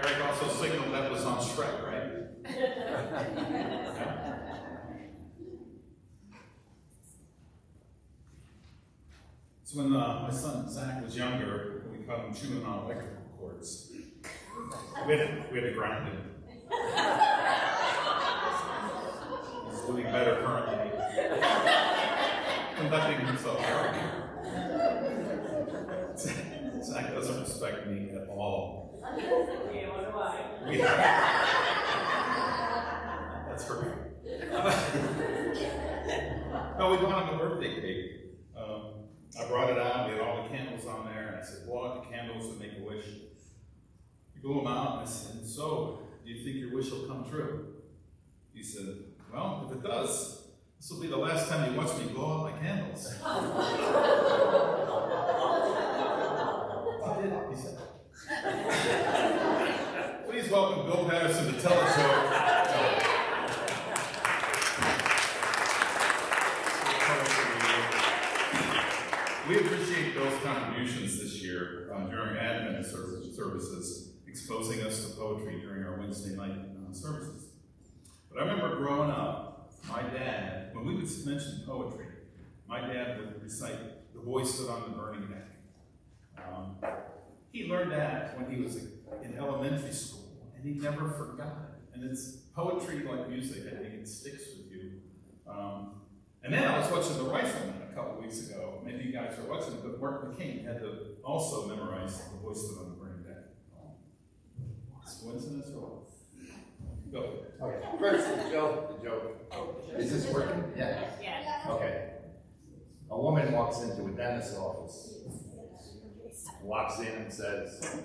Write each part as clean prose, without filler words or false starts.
Eric also signaled that was on Shrek, right? So when my son Zach was younger, we caught him chewing on electrical cords. We had to grind him. He's doing better currently. Conducting himself. Zach doesn't respect me at all. Yeah, what do I? That's right. No, we bought him a birthday cake. I brought it out, we had all the candles on there, and I said, blow out the candles and make a wish. He blew them out, and I said, so, do you think your wish will come true? He said, well, if it does, this will be the last time you watch me blow out my candles. I did, he said. Please welcome Bill Patterson to tell us so. We appreciate Bill's contributions this year during Advent services, exposing us to poetry during our Wednesday night services. But I remember growing up, my dad, when we would mention poetry, my dad would recite "The Boy Stood on the Burning Deck." He learned that when he was in elementary school, and he never forgot it. And it's poetry like music, I think it sticks with you. And then I was watching The Rifleman a couple weeks ago. Maybe you guys are watching it, but Martin McCain had to also memorize "The Boy Stood on the Burning Deck." It's coincidence or what? Go. Okay. First, the joke. Is this working? Yeah. Yeah. Okay. A woman walks into a dentist's office, walks in and says,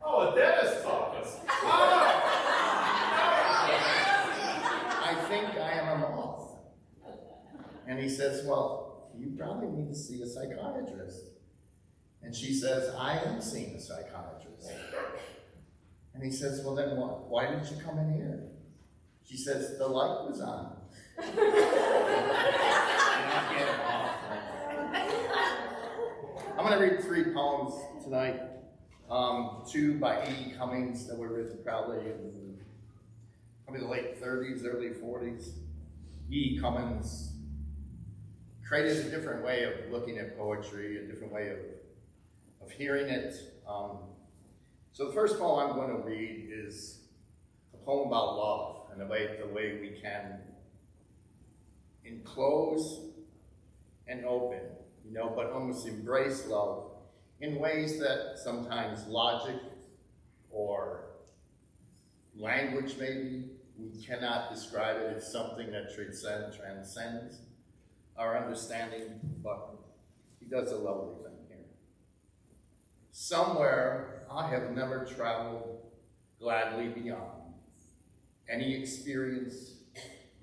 "Oh, a dentist's office. Oh! I think I am a moth." And he says, "Well, you probably need to see a psychiatrist." And she says, "I am seeing a psychiatrist." And he says, "Well, then why didn't you come in here?" She says, "The light was on." I'm going to read 3 poems tonight. 2 by E. Cummings that were written probably in the late 30s, early 40s. E. Cummings created a different way of looking at poetry, a different way of hearing it. So the first poem I'm going to read is a poem about love and the way we can enclose and open, but almost embrace love in ways that sometimes logic or language maybe, we cannot describe it. It's something that transcends our understanding, but he does a lovely thing here. Somewhere I have never traveled gladly beyond any experience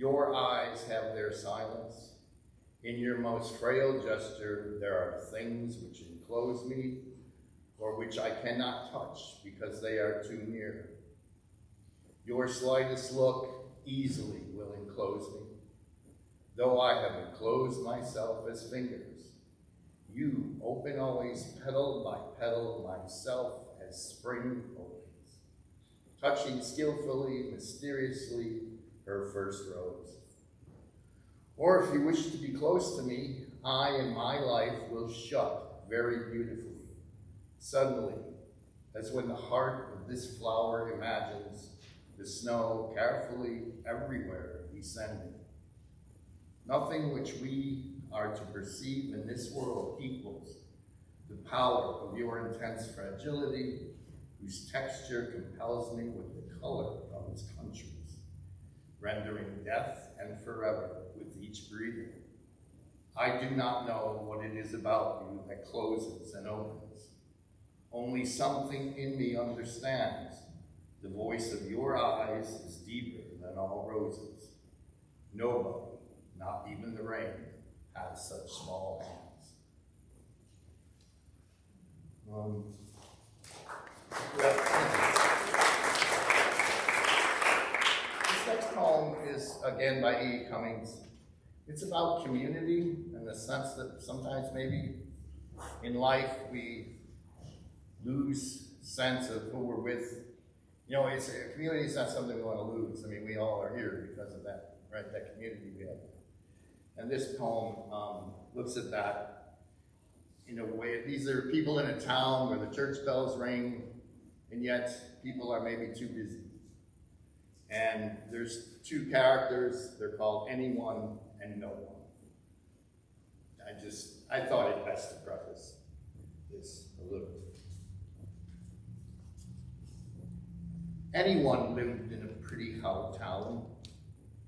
Your eyes have their silence. In your most frail gesture, there are things which enclose me, or which I cannot touch because they are too near. Your slightest look easily will enclose me, though I have enclosed myself as fingers. You open always petal by petal myself as spring opens, touching skillfully, mysteriously, her first rose. Or if you wish to be close to me, I in my life will shut very beautifully, suddenly, as when the heart of this flower imagines the snow carefully everywhere descending. Nothing which we are to perceive in this world equals the power of your intense fragility, whose texture compels me with the color of its countries, rendering death and forever with each breathing. I do not know what it is about you that closes and opens. Only something in me understands. The voice of your eyes is deeper than all roses. Nobody, not even the rain, has such small hands. This next poem is, again, by E. Cummings. It's about community in the sense that sometimes maybe in life we lose sense of who we're with. You know, community is not something we want to lose. I mean, we all are here because of that, right? That community we have. And this poem looks at that in a way. These are people in a town where the church bells ring, and yet people are maybe too busy. And there's two characters. They're called Anyone and No One. I thought it best to preface this a little. Anyone lived in a pretty how town,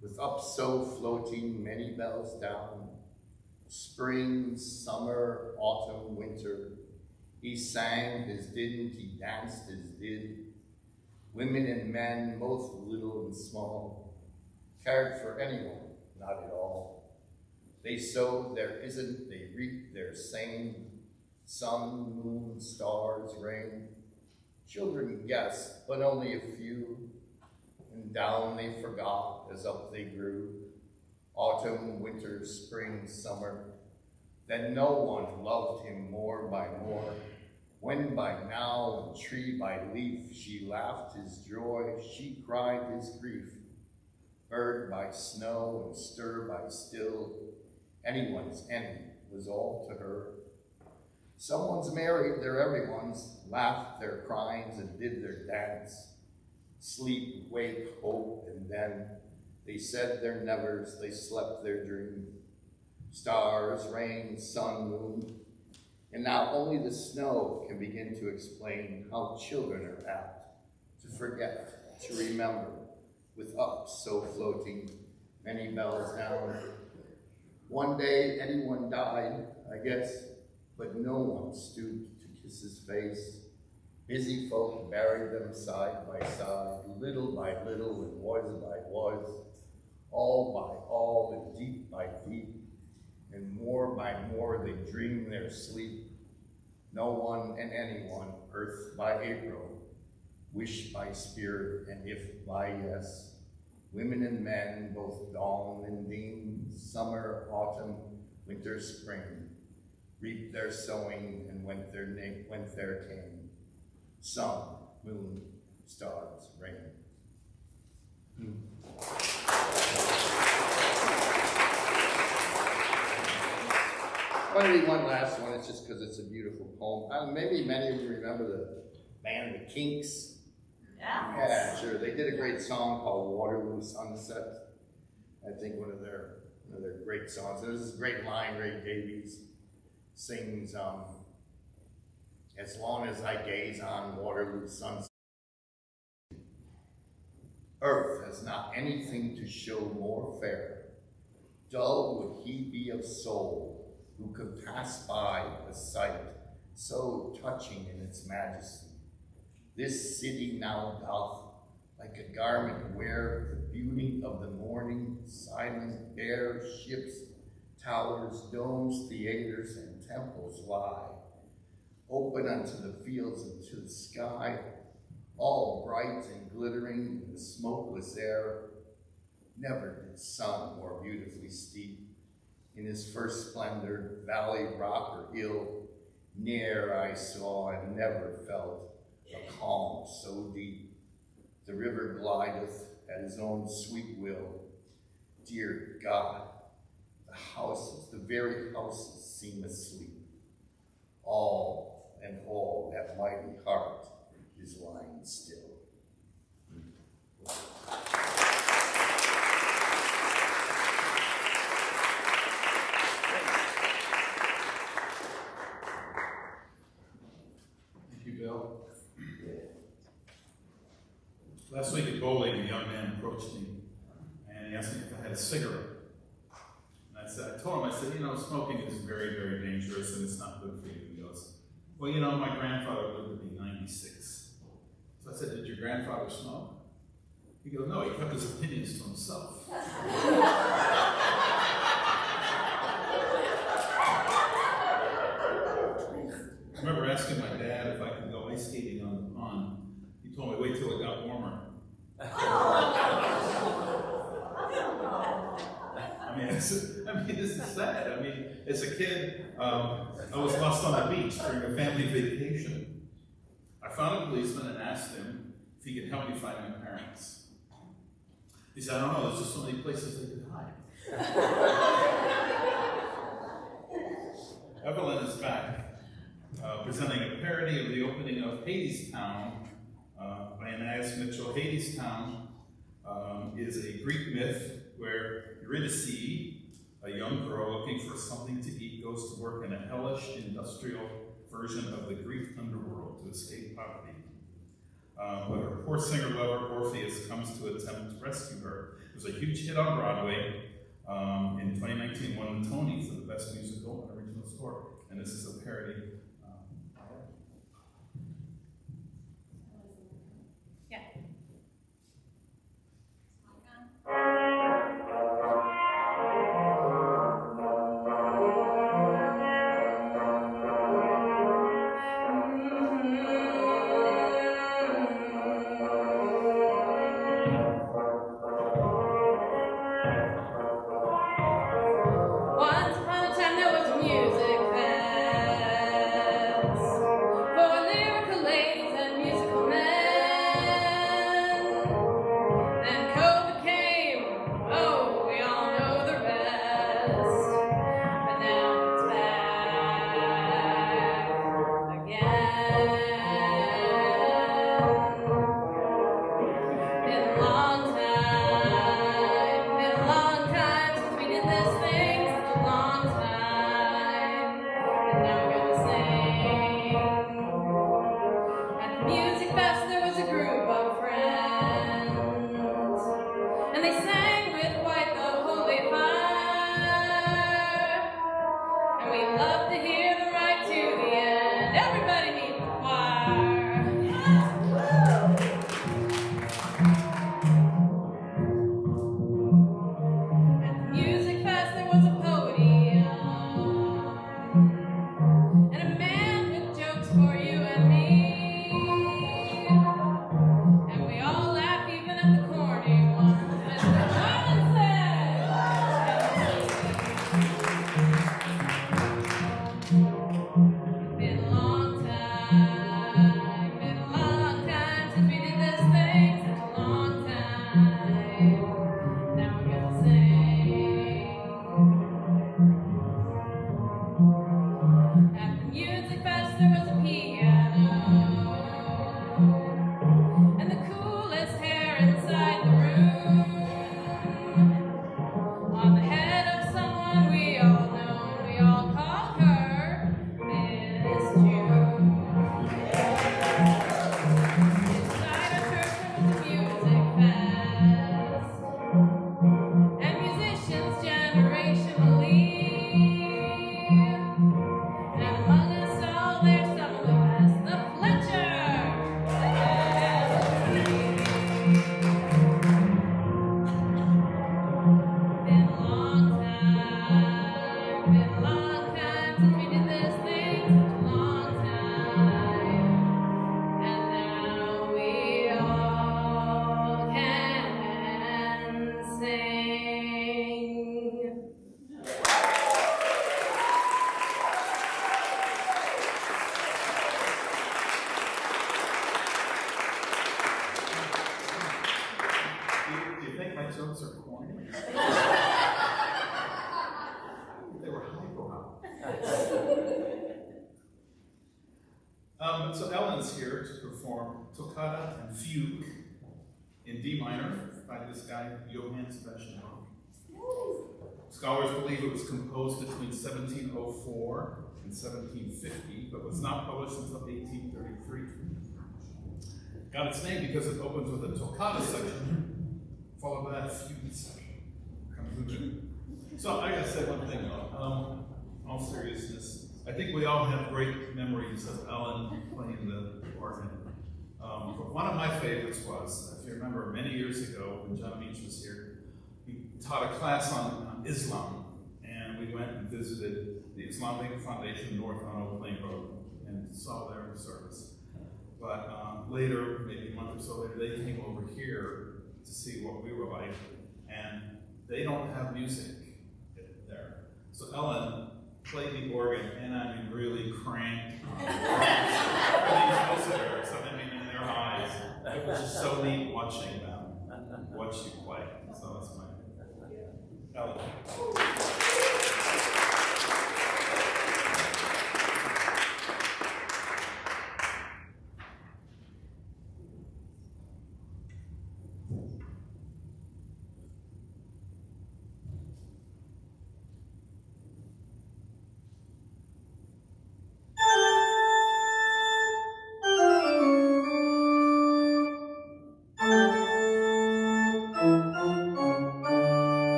with up so floating many bells down. Spring, summer, autumn, winter, he sang as didn't, he danced as did. Women and men, both little and small, cared for anyone, not at all. They sowed their isn't, they reaped their same. Sun, moon, stars, rain. Children guessed, but only a few. And down they forgot as up they grew. Autumn, winter, spring, summer. Then no one loved him more by more. When by now, and tree by leaf, she laughed his joy, she cried his grief. Bird by snow and stir by still, anyone's any was all to her. Someone's married their everyone's, laughed their cries and did their dance. Sleep, wake, hope, and then they said their nevers, they slept their dream. Stars, rain, sun, moon, and now only the snow can begin to explain how children are apt to forget, to remember, with up so floating many bells down. One day anyone died, I guess, but no one stooped to kiss his face. Busy folk buried them side by side, little by little and was by was, all by all and deep by deep, and more by more they dreamed their sleep. No one and anyone, earth by April, wish by spirit, and if by yes, women and men, both dawn and dean, summer, autumn, winter, spring, reaped their sowing and went their came. Sun, moon, stars, rain. I'm going to read one last one. It's just because it's a beautiful poem. Maybe many of you remember the band The Kinks. Yeah. Yeah, sure. They did a great song called Waterloo Sunset. I think one of their great songs. There's this great line Ray Davies sings, as long as I gaze on Waterloo sunset. Earth has not anything to show more fair. Dull would he be of soul, who could pass by a sight so touching in its majesty. This city now doth like a garment wear the beauty of the morning, silent, bare ships, towers, domes, theaters, and temples lie, open unto the fields and to the sky, all bright and glittering in the smokeless air. Never did sun more beautifully steep in his first splendor, valley, rock, or hill, ne'er I saw and never felt a calm so deep. The river glideth at his own sweet will. Dear God, the houses, the very houses seem asleep. All and all that mighty heart is lying still. Thank you, Bill. Last week at bowling, a young man approached me and he asked me if I had a cigarette. And I told him, I said, smoking is very, very dangerous and it's not good for you. He goes, well, my grandfather lived to be 96. So I said, did your grandfather smoke? He goes, no, he kept his opinions to himself. I remember asking my dad if I could go ice skating on the pond. He told me, wait till it got warmer. This is sad. As a kid, I was lost on the beach during a family vacation. I found a policeman and asked him if he could help me find my parents. He said, I don't know, there's just so many places they could hide. Evelyn is back, presenting a parody of the opening of Hadestown by Anais Mitchell. Hadestown is a Greek myth where Eurydice, a young girl looking for something to eat, goes to work in a hellish industrial version of the Greek underworld to escape poverty. But her poor singer lover, Orpheus, comes to attempt to rescue her. It was a huge hit on Broadway. In 2019, won the Tony for the Best Musical and Original Score. And this is a parody. Once upon a time there was a music fest. girls are corny. They were highbrow. So Ellen's here to perform Toccata and Fugue in D minor by this guy, Johann Sebastian Bach. Scholars believe it was composed between 1704 and 1750, but was not published until 1833. Got its name because it opens with a toccata section, followed by a fugue section. So I gotta say one thing though, all seriousness, I think we all have great memories of Ellen playing the organ. But one of my favorites was, if you remember, many years ago when John Beach was here, he taught a class on Islam, and we went and visited the Islamic Foundation North on Oak Lane Road and saw their service. But later, maybe a month or so later, they came over here to see what we were like, and they don't have music there. So Ellen played the organ, and I mean really cranked on these visitors, I mean in their eyes. It was just so neat watching them watch you play. So that's my Ellen.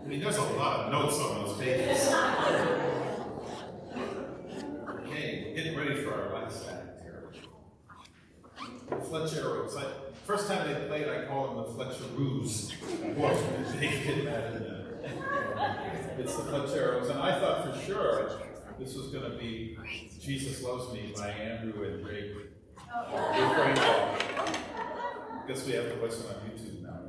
I mean, there's a lot of notes on those pages. Okay, getting ready for our last act here. Fletcheros. First time they played, I called them the Fletcheroos. Boy, they get mad at them. It's the Fletcheros, and I thought for sure this was going to be Jesus Loves Me by Andrew and Drake. Guess we have to watch it on YouTube now.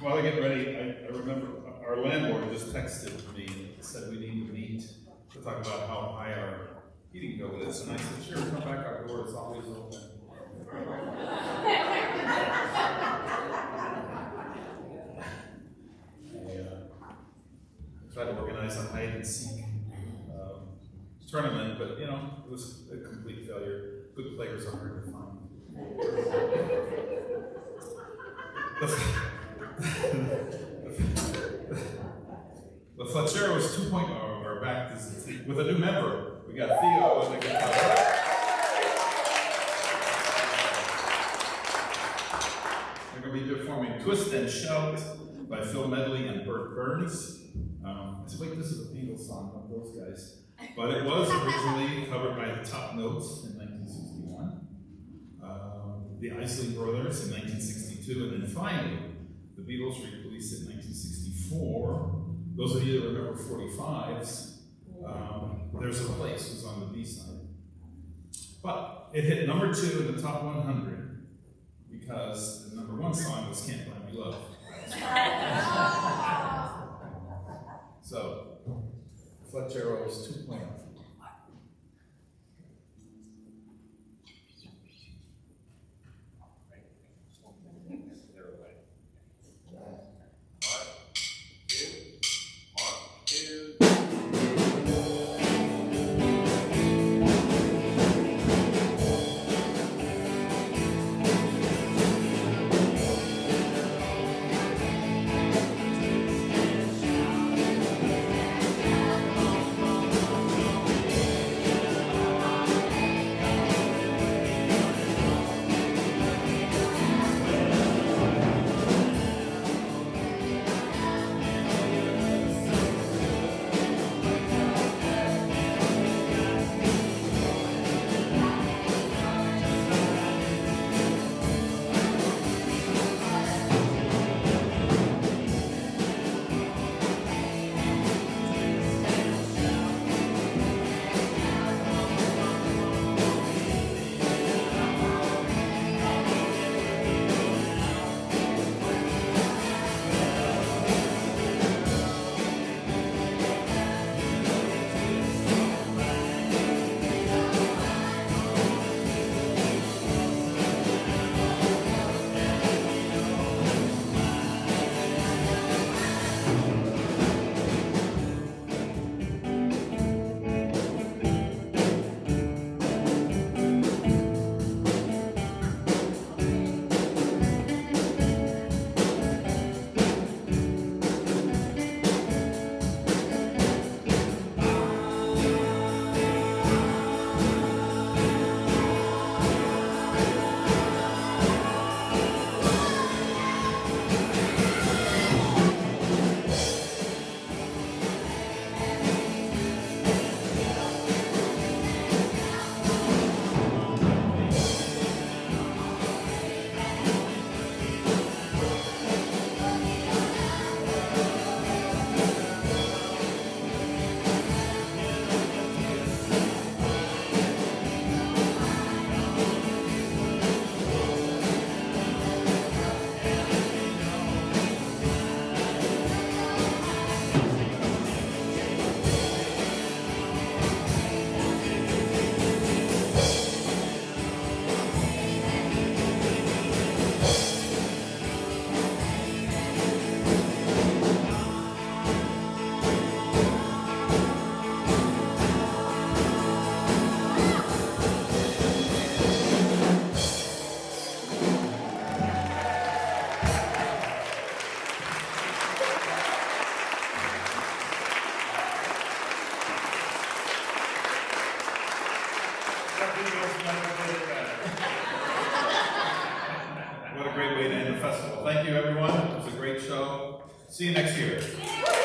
While I get ready, I remember our landlord just texted me and said we need to meet to talk about how high our heating bill is. And I said, sure, come back, our door is always open. I tried to organize a hide and seek tournament, but you know, it was a complete failure. Good players are hard to find. The Fletcheros 2.0 are back with a new member. We got Theo on the guitar. They're going to be performing Twist and Shout by Phil Medley and Burt Burns. It's like this is a Beatles song of those guys. But it was originally covered by the Top Notes in 1961, the Isley Brothers in 1962, and then finally, the Beatles released it in 1964. Those of you that remember 45s, There's a Place was on the B-side. But it hit number 2 in the top 100 because the number 1 song was Can't Buy Me Love. So, Fletcheros 2.0. See you next year.